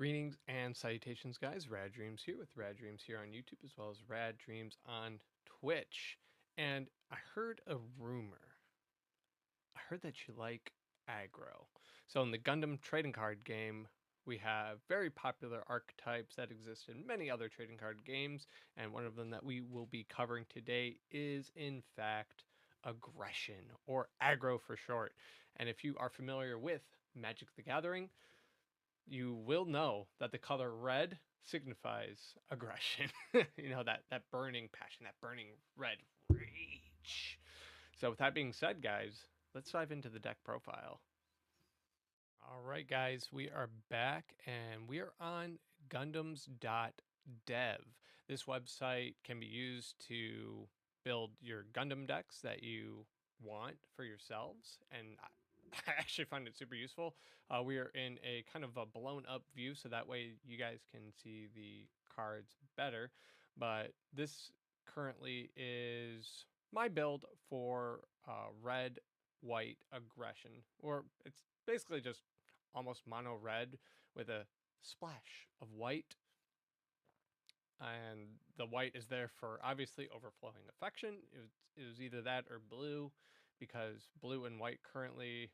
Greetings and salutations, guys. Rad Dreams here with Rad Dreams here on YouTube as well as Rad Dreams on Twitch. And I heard a rumor. I heard that you like aggro. So in the Gundam trading card game, we have very popular archetypes that exist in many other trading card games, and one of them that we will be covering today is in fact aggression, or aggro for short. And if you are familiar with Magic the Gathering, you will know that the color red signifies aggression. that burning passion, that burning red rage. So with that being said, guys, let's dive into the deck profile. All right, guys, we are back and we are on gundams.dev. This website can be used to build your Gundam decks that you want for yourselves, and I actually find it super useful. We are in a kind of a blown up view, so that way you guys can see the cards better. But this currently is my build for red, white aggression, or it's basically just almost mono red with a splash of white. And the white is there for obviously overflowing affection. It was either that or blue, because blue and white currently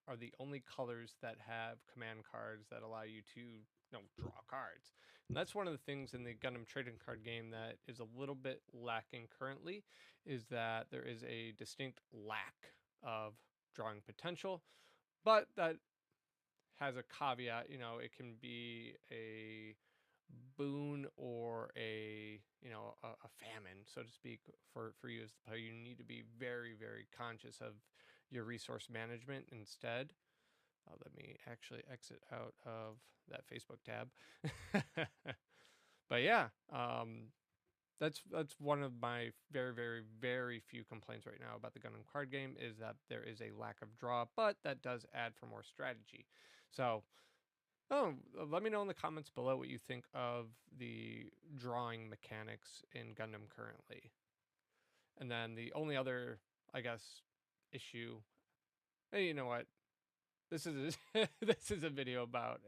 are the only colors that have command cards that allow you to draw cards. And that's one of the things in the Gundam trading card game that is a little bit lacking currently, is that there is a distinct lack of drawing potential, but that has a caveat. It can be a boon or a famine, so to speak, for you as the player. You need to be very, very conscious of your resource management instead. Let me actually exit out of that Facebook tab. But yeah, that's one of my very, very, very few complaints right now about the Gundam card game, is that there is a lack of draw, but that does add for more strategy. So let me know in the comments below what you think of the drawing mechanics in Gundam currently. And then the only other, I guess, issue. Hey, you know what? This is this is a video about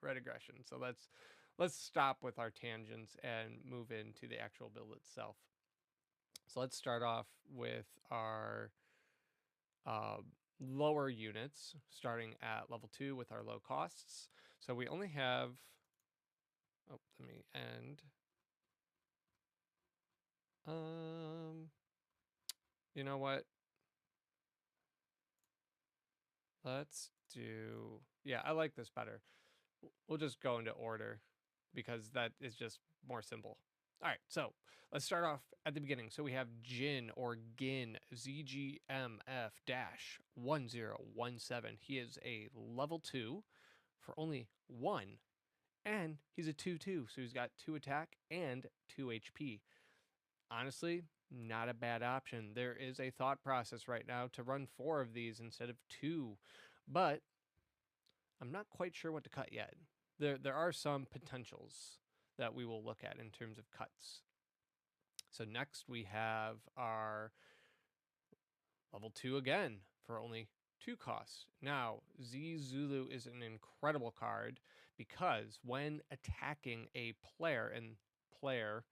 red aggression. So let's stop with our tangents and move into the actual build itself. So let's start off with our lower units, starting at level 2 with our low costs. So we only have, oh, let me end. You know what? Let's do, yeah, I like this better. We'll just go into order because that is just more simple. All right, so let's start off at the beginning. So we have Jin, or Ginn, ZGMF-1017. He is a level 2 for only 1, and he's a 2/2, so he's got 2 attack and 2 HP. Honestly, not a bad option. There is a thought process right now to run 4 of these instead of 2, but I'm not quite sure what to cut yet. There are some potentials that we will look at in terms of cuts. So next we have our level 2 again for only 2 costs. Now, Zee Zulu is an incredible card because when attacking a player, and player,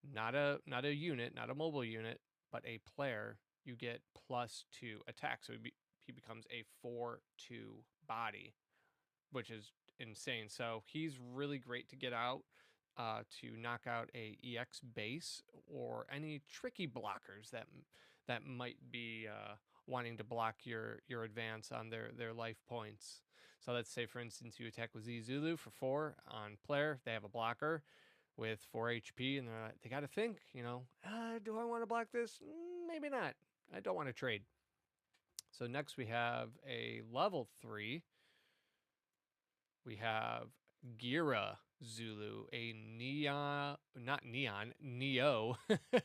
not a unit, not a mobile unit, but a player, you get +2 attack. So he becomes a 4/2 body, which is insane. So he's really great to get out to knock out a EX base or any tricky blockers that might be wanting to block your advance on their life points. So let's say, for instance, you attack with Zee Zulu for 4 on player. They have a blocker with 4 HP, and they got to think, do I want to block this? Maybe not. I don't want to trade. So next we have a level 3. We have Geara Zulu, a not neon, Neo,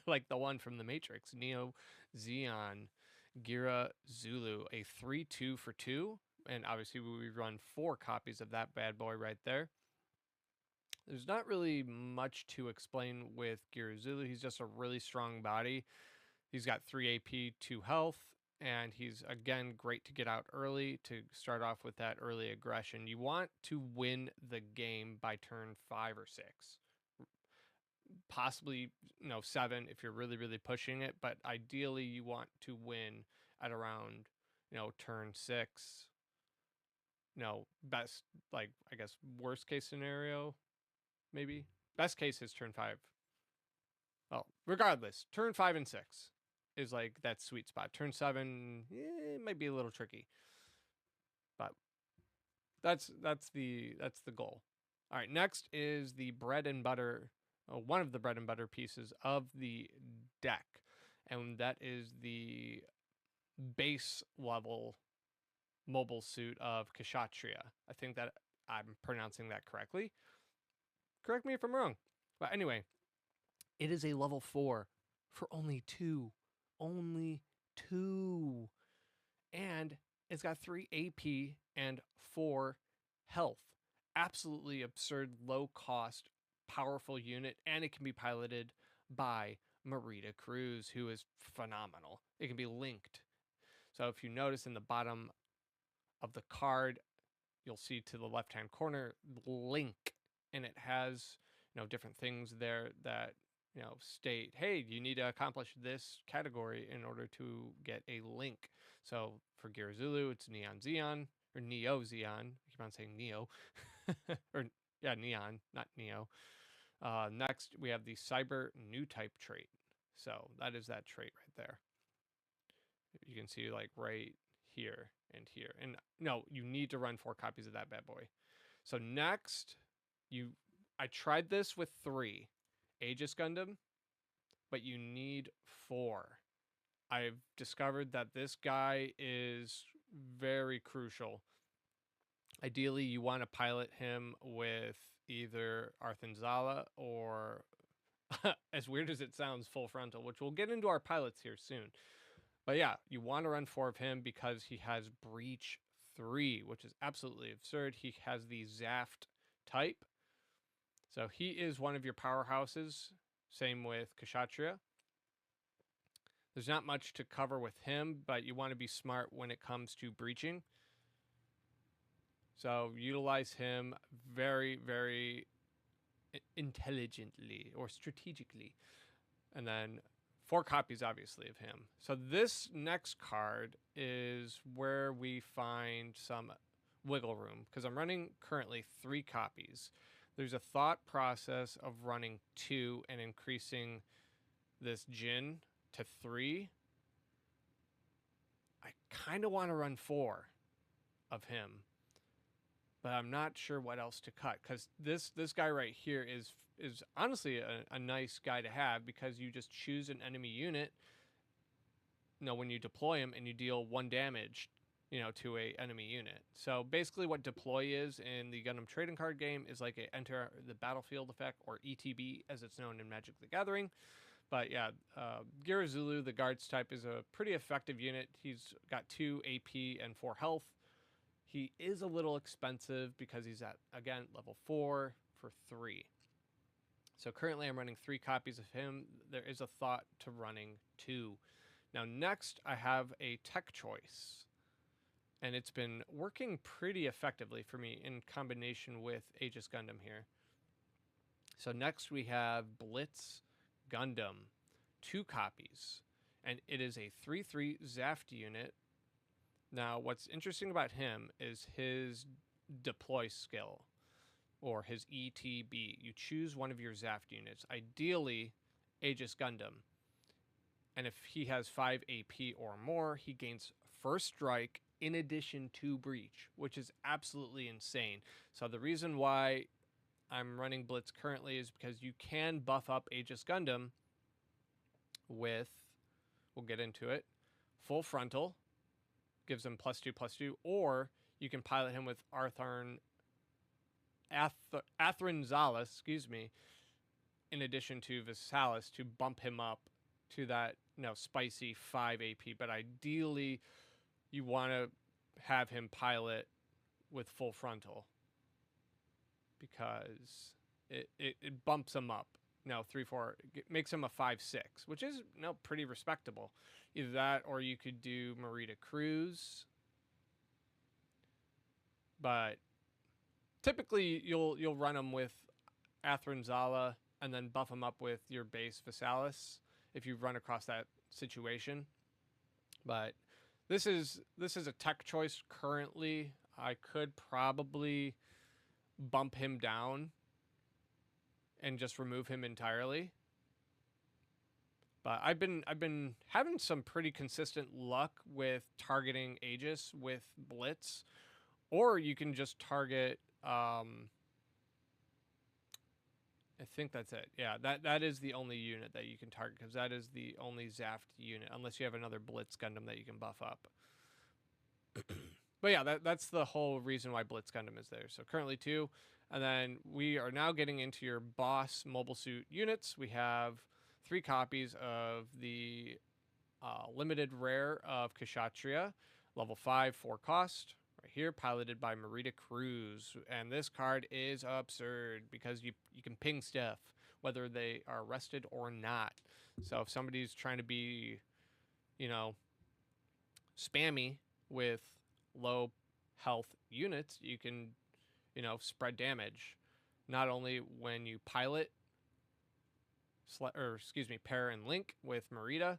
like the one from the Matrix, Neo Zeon Geara Zulu, a 3/2 for 2. And obviously we run 4 copies of that bad boy right there. There's not really much to explain with Geara Zulu. He's just a really strong body. He's got 3 AP, 2 health, and he's again great to get out early to start off with that early aggression. You want to win the game by turn 5 or 6, possibly 7 if you're really pushing it, but ideally you want to win at around turn 6. Best, like, I guess worst case scenario, maybe best case is turn 5. Well, regardless, turn 5 and 6 is like that sweet spot. Turn 7, it might be a little tricky, but that's the goal. All right, next is the bread and butter, one of the bread and butter pieces of the deck, and that is the base level mobile suit of Kshatriya. I think that I'm pronouncing that correctly. Correct me if I'm wrong. But anyway, it is a level 4 for only 2. Only 2. And it's got 3 AP and 4 health. Absolutely absurd, low cost, powerful unit, and it can be piloted by Marida Cruz, who is phenomenal. It can be linked. So if you notice in the bottom of the card, you'll see to the left-hand corner, link, and it has different things there that state, hey, you need to accomplish this category in order to get a link. So for Geara Zulu, it's Neon Zeon, or Neo Zeon. I keep on saying Neo. Or, yeah, Neon, not Neo. Next, we have the Cyber New Type trait. So that is that trait right there. You can see, like, right here and here. And no, you need to run 4 copies of that bad boy. So next, I tried this with 3. Aegis Gundam, but you need 4. I've discovered that this guy is very crucial. Ideally, you want to pilot him with either Athrun Zala or, as weird as it sounds, Full Frontal, which we'll get into our pilots here soon. But yeah, you want to run 4 of him because he has Breach 3, which is absolutely absurd. He has the Zaft type. So he is one of your powerhouses. Same with Kshatriya. There's not much to cover with him, but you want to be smart when it comes to breaching. So utilize him very, very intelligently or strategically. And then 4 copies, obviously, of him. So this next card is where we find some wiggle room, because I'm running currently 3 copies. There's a thought process of running 2 and increasing this Ginn to 3. I kind of want to run 4 of him, but I'm not sure what else to cut, because this guy right here is honestly a nice guy to have, because you just choose an enemy unit, when you deploy him, and you deal 1 damage to a enemy unit. So basically what deploy is in the Gundam trading card game is like a enter the battlefield effect, or ETB as it's known in Magic the Gathering. But yeah, Geara Zulu, the guards type, is a pretty effective unit. He's got 2 AP and 4 health. He is a little expensive because he's at, again, level 4 for 3. So currently I'm running 3 copies of him. There is a thought to running 2. Now next I have a tech choice, and it's been working pretty effectively for me in combination with Aegis Gundam here. So next we have Blitz Gundam, 2 copies, and it is a 3/3 Zaft unit. Now what's interesting about him is his deploy skill, or his ETB. You choose one of your Zaft units, ideally Aegis Gundam. And if he has 5 AP or more, he gains first strike in addition to breach, which is absolutely insane. So the reason why I'm running Blitz currently is because you can buff up Aegis Gundam with, we'll get into it, Full Frontal, gives him +2/+2, or you can pilot him with Athrun Zala, in addition to Vesalius, to bump him up to that spicy 5 AP. But ideally you want to have him pilot with Full Frontal, because it bumps him up no, 3/4 makes him a 5/6, which is pretty respectable. Either that, or you could do Marida Cruz. But typically, you'll run them with Athrun Zala and then buff them up with your base Vesalius if you run across that situation. But this is a tech choice currently. I could probably bump him down and just remove him entirely. But I've been having some pretty consistent luck with targeting Aegis with Blitz, or you can just target. I think that's it. Yeah, that is the only unit that you can target, because that is the only Zaft unit, unless you have another Blitz Gundam that you can buff up. But yeah, that's the whole reason why Blitz Gundam is there. So currently 2, and then we are now getting into your boss mobile suit units. We have 3 copies of the limited rare of Kshatriya, level 5, 4 cost. Right here, piloted by Marida Cruz, and this card is absurd because you can ping stuff whether they are rested or not. So if somebody's trying to be, spammy with low health units, you can, spread damage. Not only when you pilot, pair and link with Marida.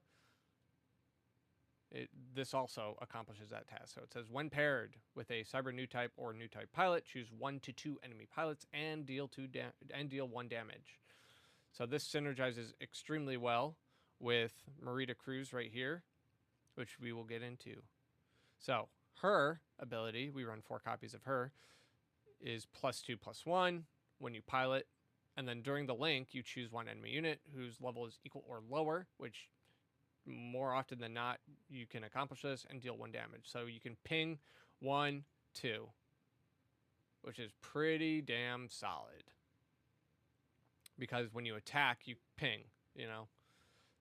This also accomplishes that task. So it says, when paired with a cyber new type or new type pilot, choose 1 to 2 enemy pilots and deal 1 damage. So this synergizes extremely well with Marida Cruz right here, which we will get into. So her ability, we run 4 copies of her, is +2/+1 when you pilot, and then during the link you choose 1 enemy unit whose level is equal or lower, which more often than not you can accomplish this and deal 1 damage. So you can ping 1, 2, which is pretty damn solid, because when you attack you ping,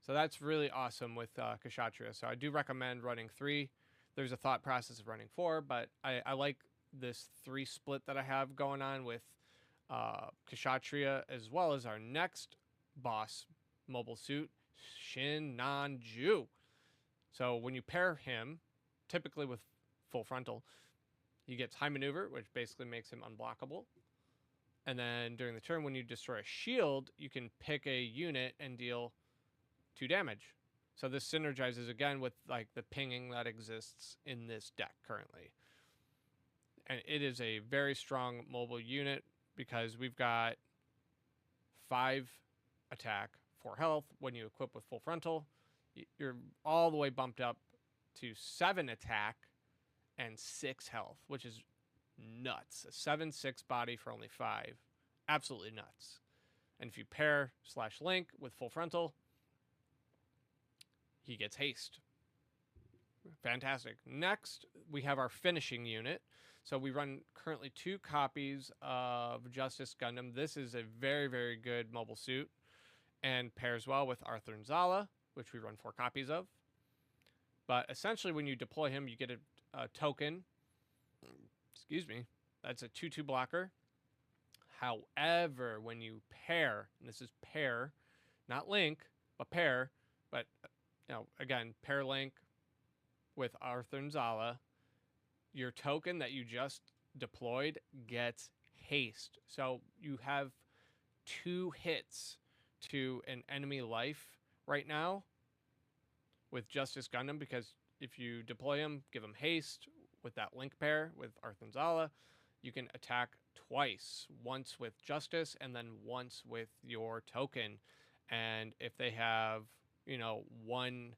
so that's really awesome with Kshatriya. So I do recommend running 3. There's a thought process of running 4, but I like this 3 split that I have going on with Kshatriya, as well as our next boss mobile suit, Sinanju. So when you pair him, typically with full frontal, he gets high maneuver, which basically makes him unblockable. And then during the turn, when you destroy a shield, you can pick a unit and deal 2 damage. So this synergizes again with like the pinging that exists in this deck currently. And it is a very strong mobile unit because we've got 5 attack, 4 health. When you equip with full frontal, you're all the way bumped up to 7 attack and 6 health, which is nuts. A 7/6 body for only 5. Absolutely nuts. And if you pair /link with full frontal, he gets haste. Fantastic. Next, we have our finishing unit. So we run currently 2 copies of Justice Gundam. This is a very, very good mobile suit and pairs well with Athrun Zala, which we run 4 copies of. But essentially, when you deploy him, you get a token. Excuse me. That's a 2/2 blocker. However, when you pair, and this is pair, not link, but pair, but again, pair link with Athrun Zala, your token that you just deployed gets haste. So you have 2 hits to an enemy life right now with Justice Gundam, because if you deploy him, give him haste with that link pair with Athrun Zala, you can attack twice, once with Justice and then once with your token. And if they have, 1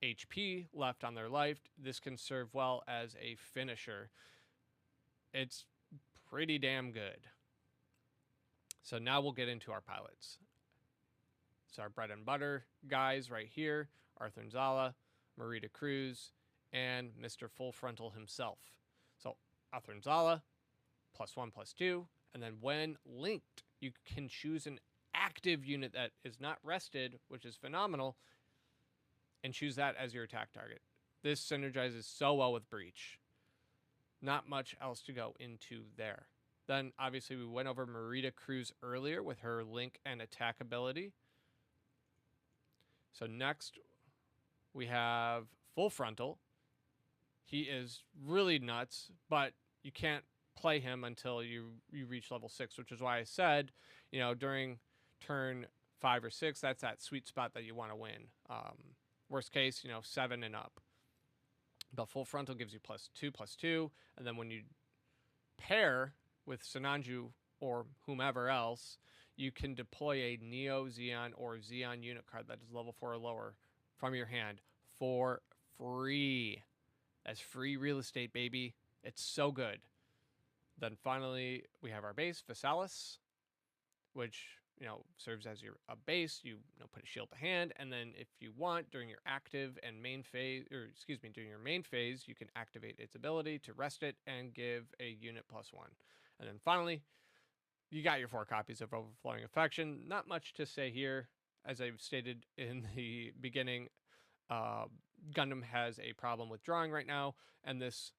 HP left on their life, this can serve well as a finisher. It's pretty damn good. So now we'll get into our pilots. It's our bread and butter guys right here: Athrun Zala, Marida Cruz, and Mr. Full Frontal himself. So Athrun Zala, +1/+2, and then when linked, you can choose an active unit that is not rested, which is phenomenal, and choose that as your attack target. This synergizes so well with Breach. Not much else to go into there. Then obviously we went over Marida Cruz earlier with her link and attack ability. So next we have Full Frontal. He is really nuts, but you can't play him until you reach level 6, which is why I said, during turn 5 or 6, that's that sweet spot that you want to win. Worst case, 7 and up. But Full Frontal gives you +2/+2, and then when you pair with Sinanju or whomever else, you can deploy a Neo, Zeon, or Zeon unit card that is level 4 or lower from your hand for free. That's free real estate, baby. It's so good. Then finally, we have our base, Vesalius, which, serves as a base. You put a shield to hand, and then if you want, during your active and main phase, during your main phase, you can activate its ability to rest it and give a unit +1. And then finally, you got your 4 copies of Overflowing Affection. Not much to say here. As I've stated in the beginning, Gundam has a problem with drawing right now, and this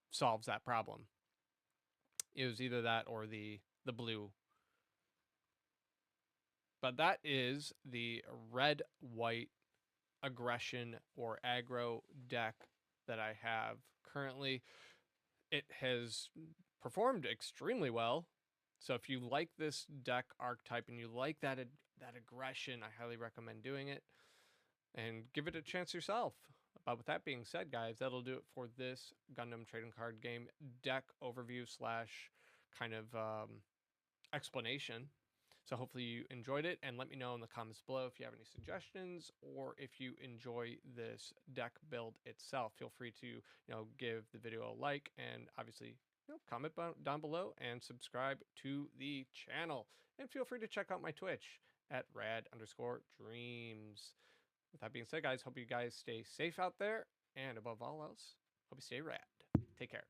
solves that problem. It was either that or the blue. But that is the red-white aggression or aggro deck that I have currently. It has performed extremely well. So if you like this deck archetype and you like that aggression, I highly recommend doing it and give it a chance yourself. But with that being said, guys, that'll do it for this Gundam trading card game deck overview / kind of explanation. So hopefully you enjoyed it, and let me know in the comments below if you have any suggestions or if you enjoy this deck build itself. Feel free to give the video a like, and obviously comment down below and subscribe to the channel. And feel free to check out my Twitch at rad_dreams. With that being said, guys, hope you guys stay safe out there, and above all else, hope you stay rad. Take care.